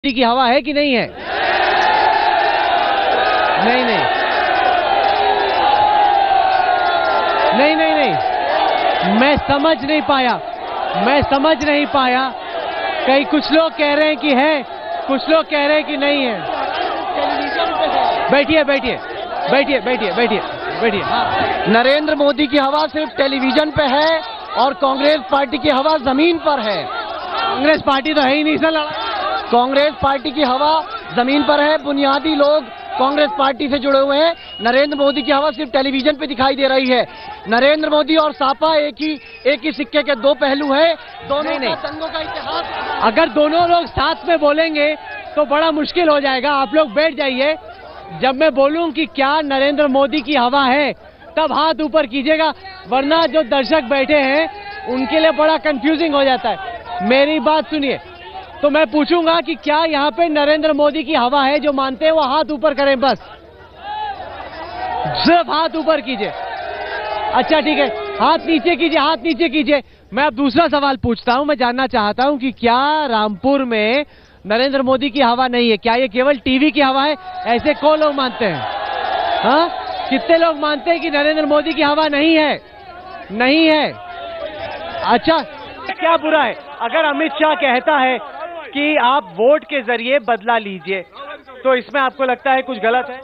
की हवा है कि नहीं है? नहीं नहीं नहीं नहीं नहीं, मैं समझ नहीं पाया। कई कुछ लोग कह रहे हैं कि है, कुछ लोग कह रहे हैं कि नहीं है। बैठिए बैठिए बैठिए बैठिए बैठिए बैठिए। नरेंद्र मोदी की हवा सिर्फ टेलीविजन पे है और कांग्रेस पार्टी की हवा जमीन पर है। कांग्रेस पार्टी तो है ही नहीं सर। कांग्रेस पार्टी की हवा जमीन पर है। बुनियादी लोग कांग्रेस पार्टी से जुड़े हुए हैं। नरेंद्र मोदी की हवा सिर्फ टेलीविजन पे दिखाई दे रही है। नरेंद्र मोदी और सपा एक ही सिक्के के दो पहलू है। दोनों दंगों का इतिहास। अगर दोनों लोग साथ में बोलेंगे तो बड़ा मुश्किल हो जाएगा। आप लोग बैठ जाइए। जब मैं बोलूं कि क्या नरेंद्र मोदी की हवा है तब हाथ ऊपर कीजिएगा, वरना जो दर्शक बैठे हैं उनके लिए बड़ा कंफ्यूजिंग हो जाता है। मेरी बात सुनिए। तो मैं पूछूंगा कि क्या यहाँ पे नरेंद्र मोदी की हवा है? जो मानते हैं वो हाथ ऊपर करें, बस सिर्फ हाथ ऊपर कीजिए। अच्छा ठीक है, हाथ नीचे कीजिए, हाथ नीचे कीजिए। मैं अब दूसरा सवाल पूछता हूं। मैं जानना चाहता हूं कि क्या रामपुर में नरेंद्र मोदी की हवा नहीं है? क्या ये केवल टीवी की हवा है? ऐसे कौन लोग मानते हैं? हाँ, कितने लोग मानते हैं कि नरेंद्र मोदी की हवा नहीं है? नहीं है। अच्छा, क्या बुरा है अगर अमित शाह कहता है कि आप वोट के जरिए बदला लीजिए, तो इसमें आपको लगता है कुछ गलत है?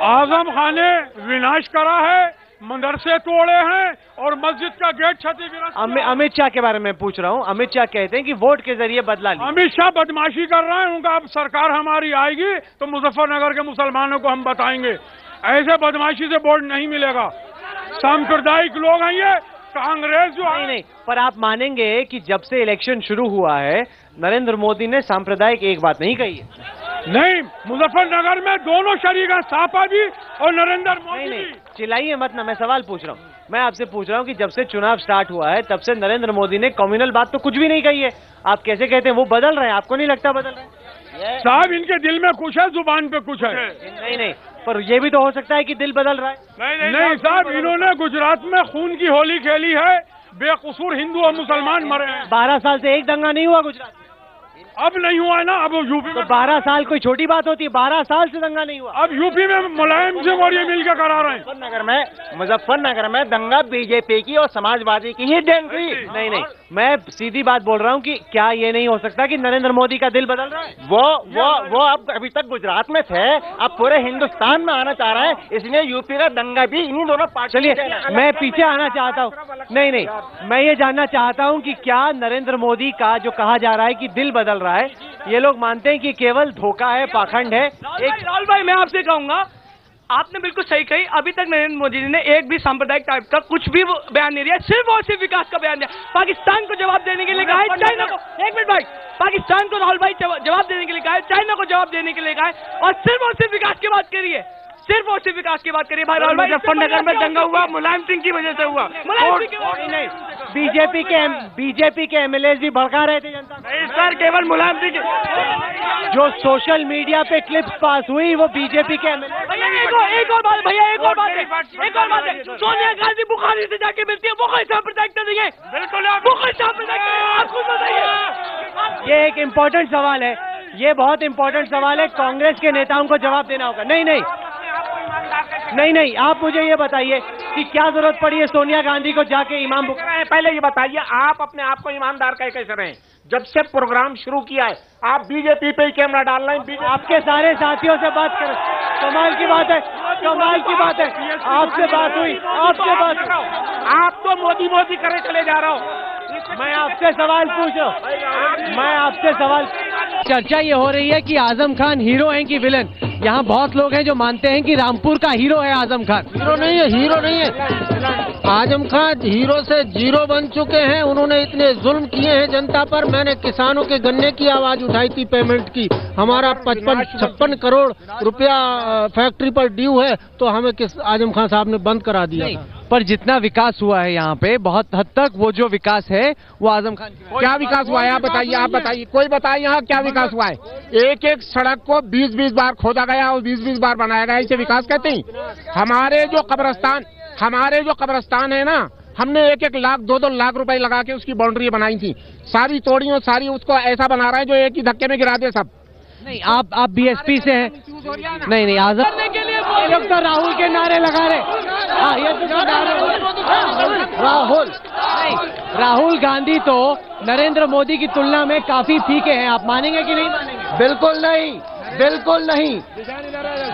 आजम खान ने विनाश करा है, मदरसे तोड़े हैं और मस्जिद का गेट क्षतिग्रस्त। अमित शाह के बारे में पूछ रहा हूँ। अमित शाह कहते हैं कि वोट के जरिए बदला लीजिए। अमित शाह बदमाशी कर रहे हैं। उनका अब सरकार हमारी आएगी तो मुजफ्फरनगर के मुसलमानों को हम बताएंगे, ऐसे बदमाशी से वोट नहीं मिलेगा। सांप्रदायिक लोग हैं ये। कांग्रेस जो नहीं, पर आप मानेंगे कि जब से इलेक्शन शुरू हुआ है नरेंद्र मोदी ने सांप्रदायिक एक बात नहीं कही है। नहीं, मुजफ्फरनगर में दोनों शरीक हैं, सपा भी और नरेंद्र मोदी भी। चिल्लाइए मत ना, मैं सवाल पूछ रहा हूँ। मैं आपसे पूछ रहा हूँ कि जब से चुनाव स्टार्ट हुआ है तब से नरेंद्र मोदी ने कम्युनल बात तो कुछ भी नहीं कही है। आप कैसे कहते हैं वो बदल रहे हैं? आपको नहीं लगता बदल रहे हैं? साहब, इनके दिल में कुछ है, जुबान पे कुछ है। नहीं, पर ये भी तो हो सकता है कि दिल बदल रहा है। नहीं साहब, इन्होंने गुजरात में खून की होली खेली है। बेकसूर हिंदू और मुसलमान मरे हैं। 12 साल से एक दंगा नहीं हुआ गुजरात? अब नहीं हुआ है ना, अब यूपी में। 12 साल कोई छोटी बात होती है? 12 साल से दंगा नहीं हुआ। अब यूपी में मुलायम सिंह और ये मिलकर करा रहे हैं। मुजफ्फरनगर में दंगा बीजेपी की और समाजवादी की ही देन थी। नहीं, मैं सीधी बात बोल रहा हूँ कि क्या ये नहीं हो सकता कि नरेंद्र मोदी का दिल बदल रहा है? वो अब अभी तक गुजरात में थे, अब पूरे हिंदुस्तान में आना चाह रहे हैं, इसलिए यूपी का दंगा भी इन्हीं दोनों पार्टी। चलिए, मैं पीछे आना चाहता हूँ। नहीं, मैं ये जानना चाहता हूँ कि क्या नरेंद्र मोदी का जो कहा जा रहा है कि दिल बदल रहा है, ये लोग मानते हैं कि केवल धोखा है, पाखंड है? राहुल भाई, मैं आपसे कहूंगा, आपने बिल्कुल सही कही। अभी तक नरेंद्र मोदी जी ने एक भी सांप्रदायिक टाइप का कुछ भी बयान नहीं दिया, सिर्फ और सिर्फ विकास का बयान दिया। पाकिस्तान को जवाब देने के लिए कहा है, चाइना को, एक मिनट भाई, पाकिस्तान को राहुल भाई जवाब देने के लिए कहा है, चाइना को जवाब देने के लिए कहा है, और सिर्फ विकास की बात करिए। सिर्फ और सिर्फ विकास की बात करिए भाई। राहुल भाई, मुजफ्फरनगर में दंगा हुआ, मुलायम सिंह की वजह से हुआ। नहीं, बीजेपी के एमएलए भी भड़का रहे थे जनता। नहीं सर, केवल मुलायम सिंह। जो सोशल मीडिया पे क्लिप्स पास हुई वो बीजेपी के एमएलए। एक और बात भैया, एक और बात है। सोनिया गांधी बुखारी से जाके मिलती है, वो कोई सांप्रदायिकता नहीं है। बिल्कुल, वो कोई सांप्रदायिकता। आप खुद बताइए। ये एक इम्पोर्टेंट सवाल है, ये बहुत इम्पोर्टेंट सवाल है। कांग्रेस के नेताओं को जवाब देना होगा। नहीं, आप मुझे ये बताइए कि क्या जरूरत पड़ी है सोनिया गांधी को जाके इमाम पहले ये बताइए, आप अपने आप को ईमानदार कैसे रहे? जब से प्रोग्राम शुरू किया है आप बीजेपी पे ही कैमरा डाल रहे हैं। आपके सारे साथियों से बात करें, कमाल की बात है, कमाल की बात है। आपसे बात हुई, आपसे बात। आप तो मोदी करे चले जा रहा हो। मैं आपसे सवाल पूछ रहा हूँ, मैं आपसे सवाल। चर्चा ये हो रही है कि आजम खान हीरो हैं कि विलन। यहाँ बहुत लोग हैं जो मानते हैं कि रामपुर का हीरो है आजम खान। हीरो नहीं है। आजम खान हीरो से जीरो बन चुके हैं। उन्होंने इतने जुल्म किए हैं जनता पर। मैंने किसानों के गन्ने की आवाज उठाई थी पेमेंट की। हमारा 55-56 करोड़ रुपया फैक्ट्री पर ड्यू है, तो हमें आजम खान साहब ने बंद करा दिया। पर जितना विकास हुआ है यहाँ पे, बहुत हद तक वो जो विकास है वो आजम खान की। क्या विकास हुआ है? आप बताइए, कोई बताइए यहाँ क्या विकास हुआ है? एक सड़क को 20-20 बार खोदा गया और 20-20 बार बनाया गया, इसे विकास कहते हैं? हमारे जो कब्रिस्तान है ना, हमने 1-1 लाख 2-2 लाख रुपए लगा के उसकी बाउंड्री बनाई थी, सारी तोड़ी और सारी उसको ऐसा बना रहे हैं जो एक ही धक्के में गिरा दे सब। नहीं, आप बीएसपी से हैं? नहीं, आजाद ये लोग तो राहुल के नारे लगा रहे। हाँ, ये तो राहुल गांधी तो नरेंद्र मोदी की तुलना में काफी फीके हैं, आप मानेंगे कि नहीं मानेंगे? बिल्कुल नहीं, बिल्कुल नहीं।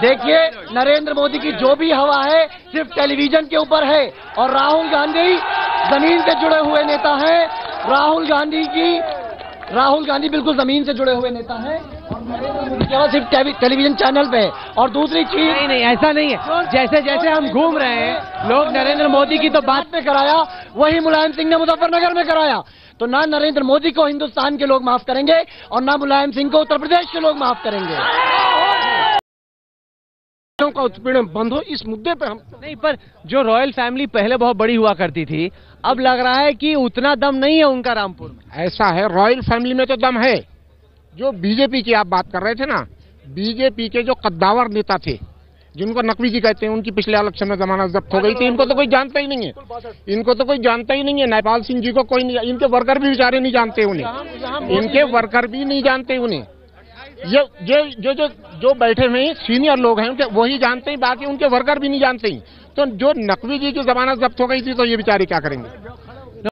देखिए, नरेंद्र मोदी की जो भी हवा है सिर्फ टेलीविजन के ऊपर है, और राहुल गांधी जमीन से जुड़े हुए नेता हैं। राहुल गांधी बिल्कुल जमीन से जुड़े हुए नेता हैं, और नरेंद्र मोदी की हवा सिर्फ टेलीविजन चैनल पे है। और दूसरी चीज, नहीं, ऐसा नहीं है। जैसे जैसे हम घूम रहे हैं, लोग नरेंद्र मोदी की तो बात में कराया, वही मुलायम सिंह ने मुजफ्फरनगर में कराया। तो ना नरेंद्र मोदी को हिंदुस्तान के लोग माफ करेंगे, और ना मुलायम सिंह को उत्तर प्रदेश के लोग माफ करेंगे। का उत्पीड़न बंद हो, इस मुद्दे पे हम नहीं। पर जो रॉयल फैमिली पहले बहुत बड़ी हुआ करती थी, अब लग रहा है कि उतना दम नहीं है उनका रामपुर में। ऐसा है, रॉयल फैमिली में तो दम है। जो बीजेपी की आप बात कर रहे थे ना, बीजेपी के जो कद्दावर नेता थे, जिनको नकवी जी कहते हैं, उनकी पिछले इलेक्शन में जमानत जब्त हो गई थी। इनको तो कोई जानता ही नहीं है, नेपाल सिंह जी को कोई नहीं, इनके वर्कर भी बेचारे नहीं जानते उन्हें, इनके वर्कर भी नहीं जानते उन्हें। ये जो बैठे हुए सीनियर लोग हैं उनके वही जानते हैं, बाकी उनके वर्कर भी नहीं जानते हैं। तो जो नकवी जी की जमानत जब्त हो गई थी, तो ये बेचारे क्या करेंगे?